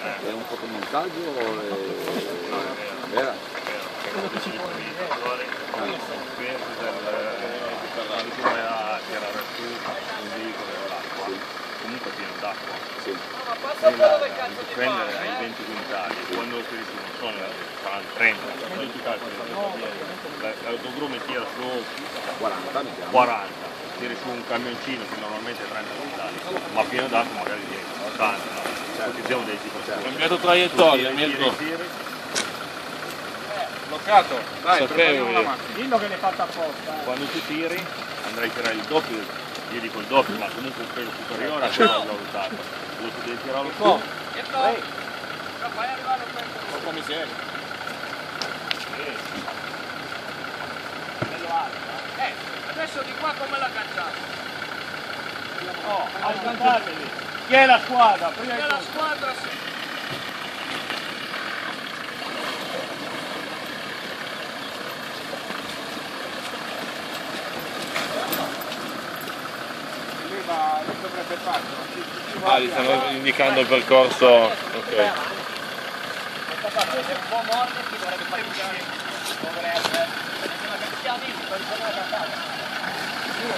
È un fotomontaggio o è vera? Quello che ci pone il viaggiatore quando tu vai a tirare su un veicolo dell'acqua, comunque pieno d'acqua. Sì. Prendere ai 20 quintali, quando lo tiri su non sono, saranno 30, poi tu calcoli, l'autogrume tira su 40 mettiamo. 40, tiri su un camioncino che normalmente è 30 quintali, ma pieno d'acqua magari 10, 80, no? Perché c'è un 10%. Ho cambiato traiettoria, Mirko. Bloccato, dai, Sapevo prepariamo la io. macchina. Dillo che l'hai fatta apposta. Quando tu tiri andrai a tirare il doppio, io dico il doppio, ma comunque un pelo superiore a quello valutato. Lo tu devi tirarlo su. Fai arrivare un pezzo. Come siete? Adesso di qua come la cacciamo? Oh, ascoltatemi. Chi è la squadra? Prima di Nella tutto. squadra sì. Lui va, lui dovrebbe farlo. Ah, gli stanno indicando il percorso. Ok. Questa parte è un po' morta e chi dovrebbe fare uscire. Dovrebbe. Siamo visti, per risolvere la cantata.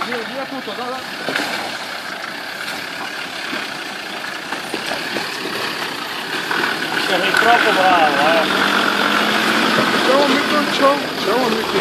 Gira tutto, Sei troppo bravo, Ciao amico, ciao amico.